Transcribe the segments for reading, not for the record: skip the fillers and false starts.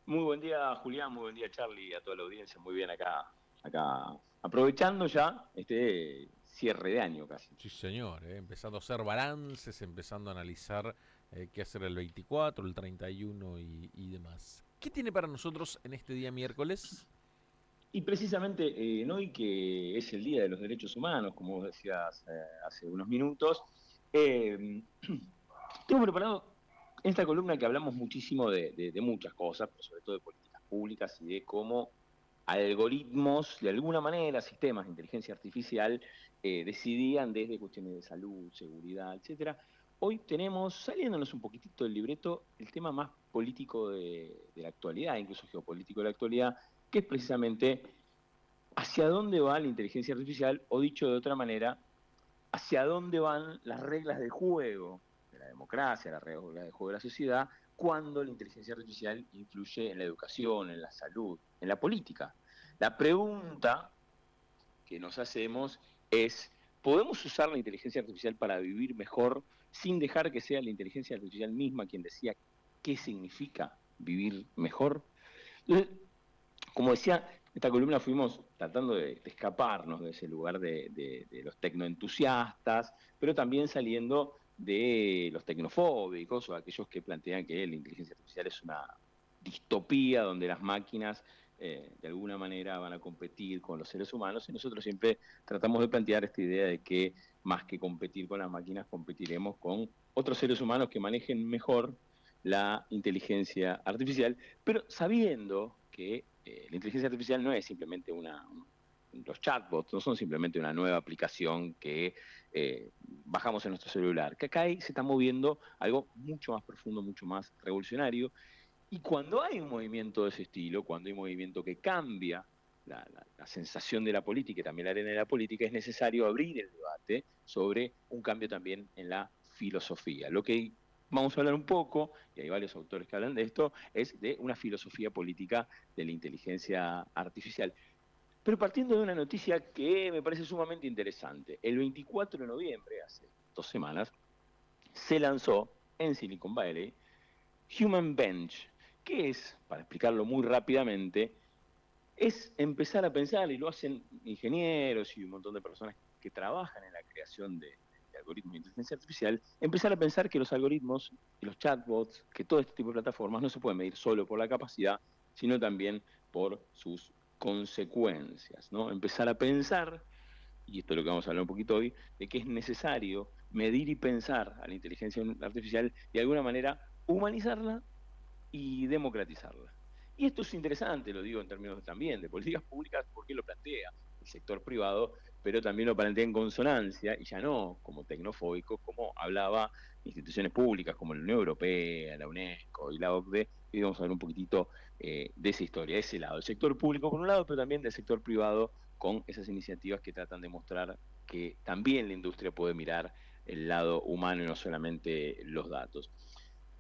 Muy buen día, Julián, muy buen día, Charlie, a toda la audiencia, muy bien acá, aprovechando ya este cierre de año casi. Sí, señor, empezando a hacer balances, empezando a analizar qué hacer el 24, el 31 y demás. ¿Qué tiene para nosotros en este día miércoles? Y precisamente en hoy que es el Día de los Derechos Humanos, como vos decías hace unos minutos, eh, tengo preparado esta columna que hablamos muchísimo de muchas cosas, pero sobre todo de políticas públicas y de cómo algoritmos, de alguna manera, sistemas de inteligencia artificial, decidían desde cuestiones de salud, seguridad, etcétera. Hoy tenemos, saliéndonos un poquitito del libreto, el tema más político de la actualidad, incluso geopolítico de la actualidad, que es precisamente hacia dónde va la inteligencia artificial, o dicho de otra manera, hacia dónde van las reglas de juego de la democracia, las reglas de juego de la sociedad, cuando la inteligencia artificial influye en la educación, en la salud, en la política. La pregunta que nos hacemos es, ¿podemos usar la inteligencia artificial para vivir mejor sin dejar que sea la inteligencia artificial misma quien decida qué significa vivir mejor? Entonces, como decía, esta columna fuimos tratando de escaparnos de ese lugar de los tecnoentusiastas, pero también saliendo de los tecnofóbicos o aquellos que plantean que la inteligencia artificial es una distopía donde las máquinas de alguna manera van a competir con los seres humanos, y nosotros siempre tratamos de plantear esta idea de que más que competir con las máquinas, competiremos con otros seres humanos que manejen mejor la inteligencia artificial, pero sabiendo que la inteligencia artificial no es simplemente los chatbots no son simplemente una nueva aplicación que bajamos en nuestro celular, que acá se está moviendo algo mucho más profundo, mucho más revolucionario, y cuando hay un movimiento de ese estilo, cuando hay un movimiento que cambia la sensación de la política y también la arena de la política, es necesario abrir el debate sobre un cambio también en la filosofía. Lo que vamos a hablar un poco, y hay varios autores que hablan de esto, es de una filosofía política de la inteligencia artificial. Pero partiendo de una noticia que me parece sumamente interesante, el 24 de noviembre, hace 2 semanas, se lanzó en Silicon Valley Human Bench, que es, para explicarlo muy rápidamente, es empezar a pensar, y lo hacen ingenieros y un montón de personas que trabajan en la creación de algoritmos de inteligencia artificial, empezar a pensar que los algoritmos y los chatbots, que todo este tipo de plataformas no se pueden medir solo por la capacidad, sino también por sus consecuencias, ¿no? Empezar a pensar, y esto es lo que vamos a hablar un poquito hoy, de que es necesario medir y pensar a la inteligencia artificial y de alguna manera humanizarla y democratizarla. Y esto es interesante, lo digo en términos también de políticas públicas, porque lo plantea el sector privado, pero también lo plantea en consonancia, y ya no como tecnofóbico, como hablaba instituciones públicas como la Unión Europea, la UNESCO y la OCDE, y vamos a ver un poquitito de esa historia, de ese lado, el sector público por un lado, pero también del sector privado con esas iniciativas que tratan de mostrar que también la industria puede mirar el lado humano y no solamente los datos.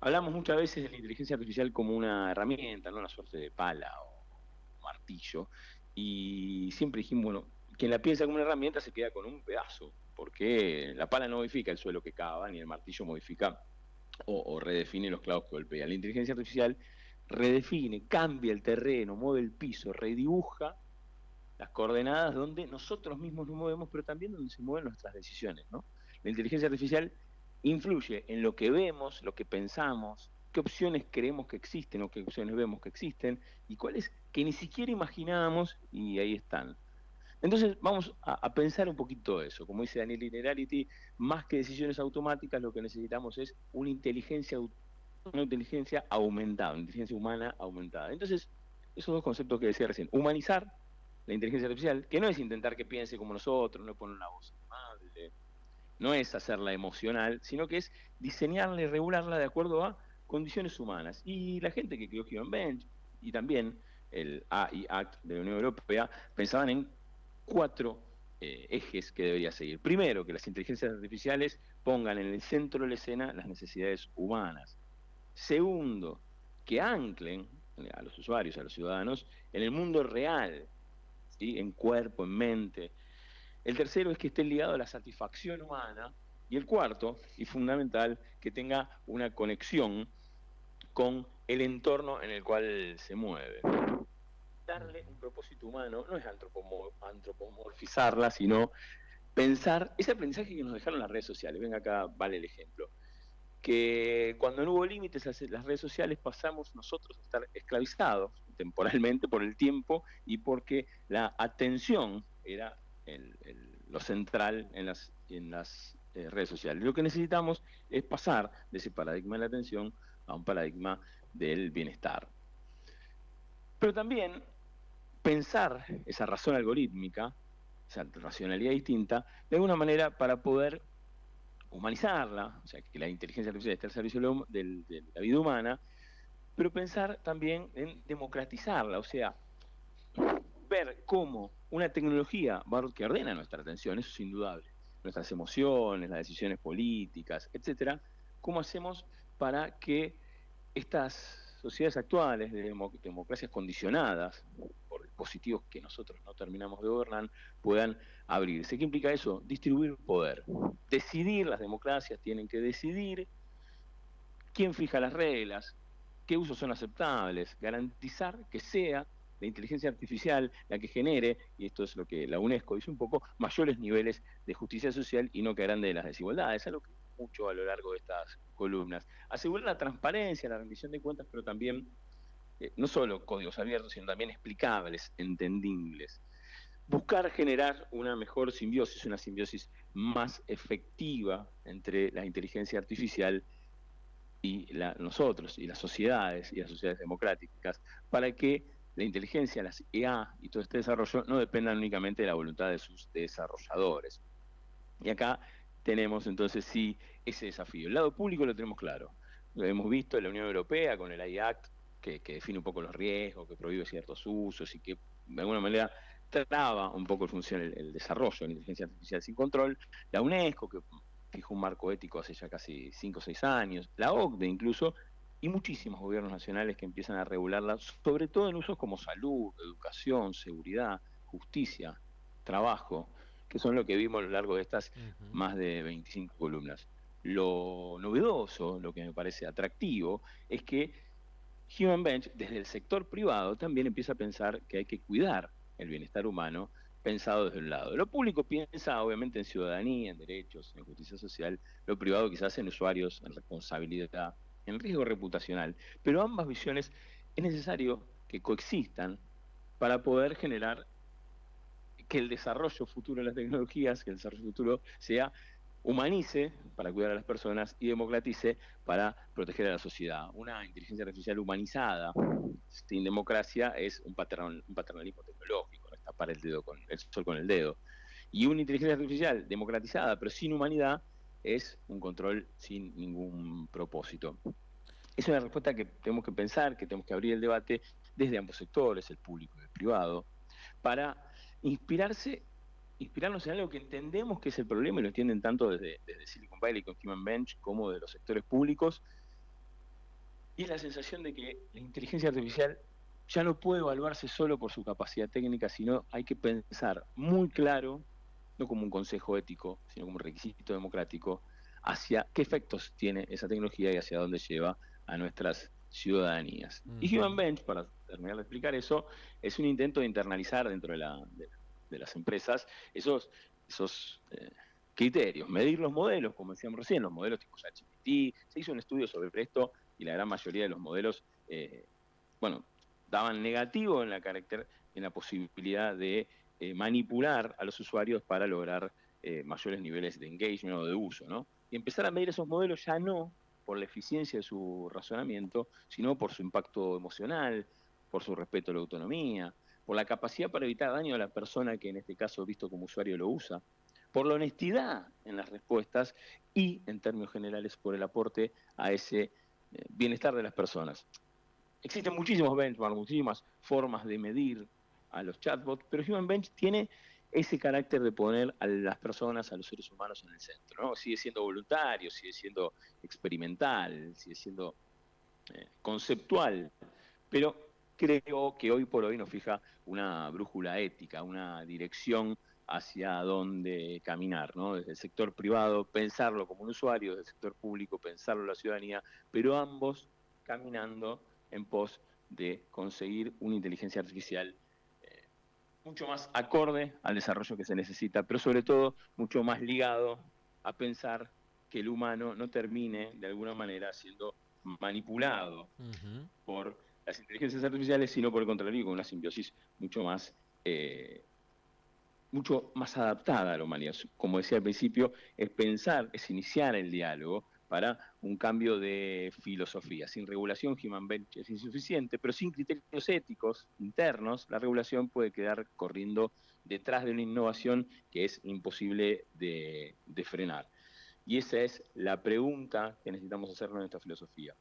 Hablamos muchas veces de la inteligencia artificial como una herramienta, no una suerte de pala o martillo, y siempre dijimos, bueno, quien la piensa como una herramienta se queda con un pedazo, porque la pala no modifica el suelo que cava, ni el martillo modifica o redefine los clavos que golpea. La inteligencia artificial redefine, cambia el terreno, mueve el piso, redibuja las coordenadas donde nosotros mismos nos movemos, pero también donde se mueven nuestras decisiones, ¿no? La inteligencia artificial influye en lo que vemos, lo que pensamos, qué opciones creemos que existen o qué opciones vemos que existen y cuáles que ni siquiera imaginábamos y ahí están. Entonces vamos a pensar un poquito eso. Como dice Daniel Linerality, más que decisiones automáticas, lo que necesitamos es una inteligencia aumentada, una inteligencia humana aumentada. Entonces, esos dos conceptos que decía recién, humanizar la inteligencia artificial, que no es intentar que piense como nosotros, no es poner una voz amable, no es hacerla emocional, sino que es diseñarla y regularla de acuerdo a condiciones humanas. Y la gente que creó Human Bench y también el AI Act de la Unión Europea pensaban en cuatro ejes que debería seguir. Primero, que las inteligencias artificiales pongan en el centro de la escena las necesidades humanas. Segundo, que anclen a los usuarios, a los ciudadanos, en el mundo real, ¿sí? En cuerpo, en mente. El tercero es que esté ligado a la satisfacción humana. Y el cuarto, y fundamental, que tenga una conexión con el entorno en el cual se mueve. Darle un propósito humano no es antropomorfizarla, sino pensar ese aprendizaje que nos dejaron las redes sociales. Venga, acá vale el ejemplo. Que cuando no hubo límites a las redes sociales pasamos nosotros a estar esclavizados temporalmente por el tiempo y porque la atención era lo central en las redes sociales. Lo que necesitamos es pasar de ese paradigma de la atención a un paradigma del bienestar. Pero también pensar esa razón algorítmica, esa racionalidad distinta, de alguna manera para poder humanizarla, o sea, que la inteligencia artificial esté al servicio de la vida humana, pero pensar también en democratizarla, o sea, ver cómo una tecnología que ordena nuestra atención, eso es indudable, nuestras emociones, las decisiones políticas, etcétera, cómo hacemos para que estas sociedades actuales de democracias condicionadas por dispositivos que nosotros no terminamos de gobernar puedan abrirse. ¿Qué implica eso? Distribuir poder. Decidir, las democracias tienen que decidir quién fija las reglas, qué usos son aceptables, garantizar que sea la inteligencia artificial la que genere, y esto es lo que la UNESCO dice un poco, mayores niveles de justicia social y no que agrande las desigualdades, algo que mucho a lo largo de estas columnas. Asegurar la transparencia, la rendición de cuentas, pero también no solo códigos abiertos, sino también explicables, entendibles. Buscar generar una mejor simbiosis, una simbiosis más efectiva entre la inteligencia artificial y nosotros, y las sociedades democráticas, para que la inteligencia, las IA y todo este desarrollo no dependan únicamente de la voluntad de sus desarrolladores. Y acá tenemos entonces sí ese desafío. El lado público lo tenemos claro. Lo hemos visto en la Unión Europea con el AI Act, que define un poco los riesgos, que prohíbe ciertos usos y que de alguna manera traba un poco el desarrollo de la inteligencia artificial sin control. La UNESCO, que fijó un marco ético hace ya casi 5 o 6 años. La OCDE incluso, y muchísimos gobiernos nacionales que empiezan a regularla, sobre todo en usos como salud, educación, seguridad, justicia, trabajo, que son lo que vimos a lo largo de estas Ujú. más de 25 columnas. Lo novedoso, lo que me parece atractivo, es que Human Bench, desde el sector privado, también empieza a pensar que hay que cuidar el bienestar humano pensado desde un lado. Lo público piensa obviamente en ciudadanía, en derechos, en justicia social, lo privado quizás en usuarios, en responsabilidad, en riesgo reputacional, pero ambas visiones es necesario que coexistan para poder generar que el desarrollo futuro de las tecnologías, que el desarrollo futuro sea humanice para cuidar a las personas y democratice para proteger a la sociedad. Una inteligencia artificial humanizada sin democracia es un paternalismo tecnológico, ¿no? Es tapar el sol con el dedo. Y una inteligencia artificial democratizada pero sin humanidad es un control sin ningún propósito. Es una respuesta que tenemos que pensar, que tenemos que abrir el debate desde ambos sectores, el público y el privado, para inspirarnos en algo que entendemos que es el problema y lo entienden tanto desde Silicon Valley con Human Bench como de los sectores públicos, y es la sensación de que la inteligencia artificial ya no puede evaluarse solo por su capacidad técnica, sino hay que pensar muy claro, no como un consejo ético, sino como un requisito democrático, hacia qué efectos tiene esa tecnología y hacia dónde lleva a nuestras ciudadanías. Y Human Ujú. Bench, para terminar de explicar eso, es un intento de internalizar dentro de las empresas esos criterios, medir los modelos, como decíamos recién, los modelos tipo ChatGPT. Se hizo un estudio sobre esto y la gran mayoría de los modelos, bueno, daban negativo en la posibilidad de manipular a los usuarios para lograr mayores niveles de engagement o de uso, ¿no? Y empezar a medir esos modelos ya no por la eficiencia de su razonamiento, sino por su impacto emocional, por su respeto a la autonomía, por la capacidad para evitar daño a la persona que en este caso, visto como usuario, lo usa, por la honestidad en las respuestas y, en términos generales, por el aporte a ese bienestar de las personas. Existen muchísimos benchmarks, muchísimas formas de medir a los chatbots, pero Human Bench tiene ese carácter de poner a las personas, a los seres humanos en el centro, ¿no? Sigue siendo voluntario, sigue siendo experimental, sigue siendo conceptual, pero creo que hoy por hoy nos fija una brújula ética, una dirección hacia dónde caminar, ¿no? Desde el sector privado, pensarlo como un usuario, desde el sector público, pensarlo la ciudadanía, pero ambos caminando en pos de conseguir una inteligencia artificial mucho más acorde al desarrollo que se necesita, pero sobre todo mucho más ligado a pensar que el humano no termine de alguna manera siendo manipulado Ujú. por las inteligencias artificiales, sino por el contrario, con una simbiosis eh, mucho más adaptada a la humanidad. Como decía al principio, es pensar, es iniciar el diálogo para un cambio de filosofía. Sin regulación, Human Bench es insuficiente, pero sin criterios éticos internos, la regulación puede quedar corriendo detrás de una innovación que es imposible de frenar. Y esa es la pregunta que necesitamos hacernos en esta filosofía.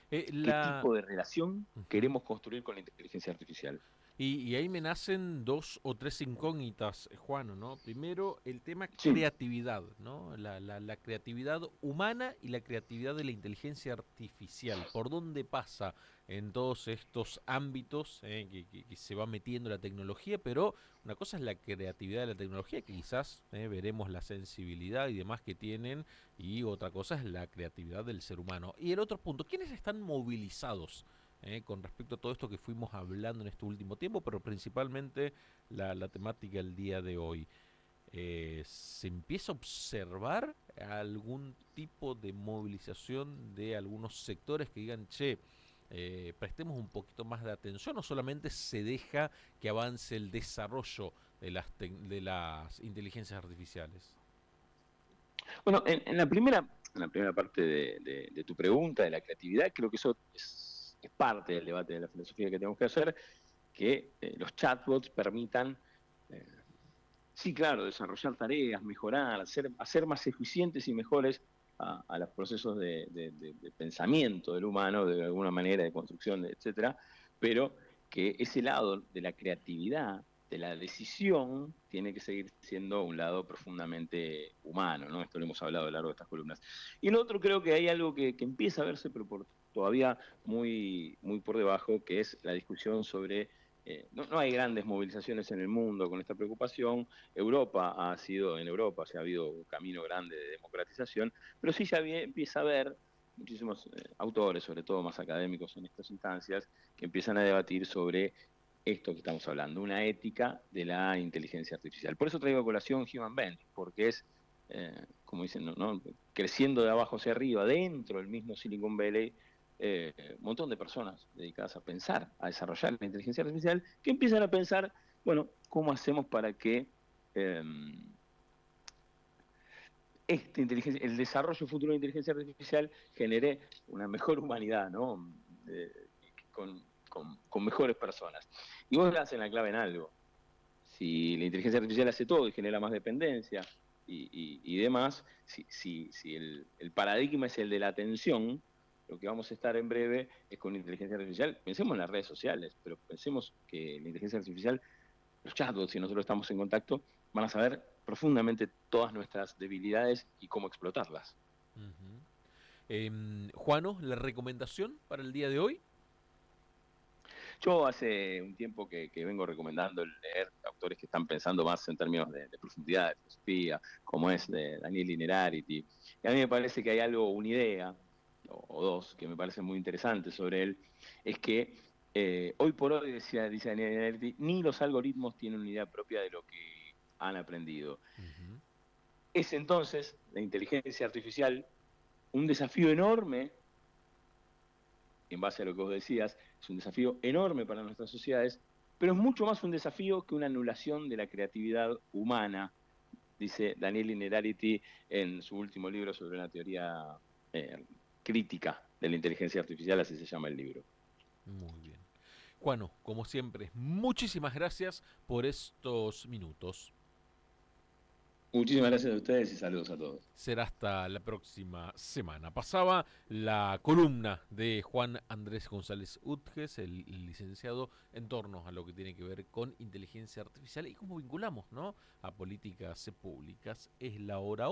¿Qué La... tipo de relación Ujú. queremos construir con la inteligencia artificial? Y ahí me nacen dos o tres incógnitas, Juan, ¿no? Primero, el tema Sí, creatividad, ¿no? La creatividad humana y la creatividad de la inteligencia artificial. ¿Por dónde pasa en todos estos ámbitos que se va metiendo la tecnología? Pero una cosa es la creatividad de la tecnología, que quizás veremos la sensibilidad y demás que tienen, y otra cosa es la creatividad del ser humano. Y el otro punto, ¿quiénes están movilizados con respecto a todo esto que fuimos hablando en este último tiempo, pero principalmente la temática del día de hoy? ¿Se empieza a observar algún tipo de movilización de algunos sectores que digan, che, prestemos un poquito más de atención, o solamente se deja que avance el desarrollo de las inteligencias artificiales? bueno, en la primera parte de tu pregunta, de la creatividad, creo que eso es parte del debate de la filosofía que tenemos que hacer, que los chatbots permitan, eh, sí, claro, desarrollar tareas, mejorar, hacer más eficientes y mejores a los procesos de pensamiento del humano, de alguna manera, de construcción, etcétera, pero que ese lado de la creatividad, de la decisión, tiene que seguir siendo un lado profundamente humano, ¿no? Esto lo hemos hablado a lo largo de estas columnas. Y lo otro creo que hay algo que empieza a verse, pero todavía muy por debajo, que es la discusión sobre no hay grandes movilizaciones en el mundo con esta preocupación. En Europa se ha habido un camino grande de democratización, pero sí ya empieza a haber muchísimos autores, sobre todo más académicos en estas instancias, que empiezan a debatir sobre esto que estamos hablando, una ética de la inteligencia artificial. Por eso traigo a colación Human Bench, porque es, como dicen, ¿no? Creciendo de abajo hacia arriba, dentro del mismo Silicon Valley, un montón de personas dedicadas a pensar, a desarrollar la inteligencia artificial, que empiezan a pensar, bueno, ¿cómo hacemos para que eh, el desarrollo futuro de inteligencia artificial genere una mejor humanidad, ¿no? Eh, con mejores personas? Y vos das en la clave en algo. Si la inteligencia artificial hace todo y genera más dependencia y demás, si el paradigma es el de la atención, lo que vamos a estar en breve es con inteligencia artificial. Pensemos en las redes sociales, pero pensemos que la inteligencia artificial, los chatbots, si nosotros estamos en contacto, van a saber profundamente todas nuestras debilidades y cómo explotarlas. Ujú. Juano, la recomendación para el día de hoy. Yo hace un tiempo que vengo recomendando leer autores que están pensando más en términos de profundidad, de filosofía, como es de Daniel Innerarity. Y a mí me parece que hay algo, una idea, o dos, que me parece muy interesante sobre él, es que hoy por hoy, dice Daniel Innerarity, ni los algoritmos tienen una idea propia de lo que han aprendido. Ujú. Es entonces la inteligencia artificial un desafío enorme, en base a lo que vos decías, es un desafío enorme para nuestras sociedades, pero es mucho más un desafío que una anulación de la creatividad humana, dice Daniel Innerarity en su último libro sobre una teoría eh, crítica de la inteligencia artificial, así se llama el libro. Muy bien. Juano, como siempre, muchísimas gracias por estos minutos. Muchísimas gracias a ustedes y saludos a todos. Será hasta la próxima semana. Pasaba la columna de Juan Andrés González Utges, el licenciado, en torno a lo que tiene que ver con inteligencia artificial y cómo vinculamos, ¿no?, a políticas públicas. Es la hora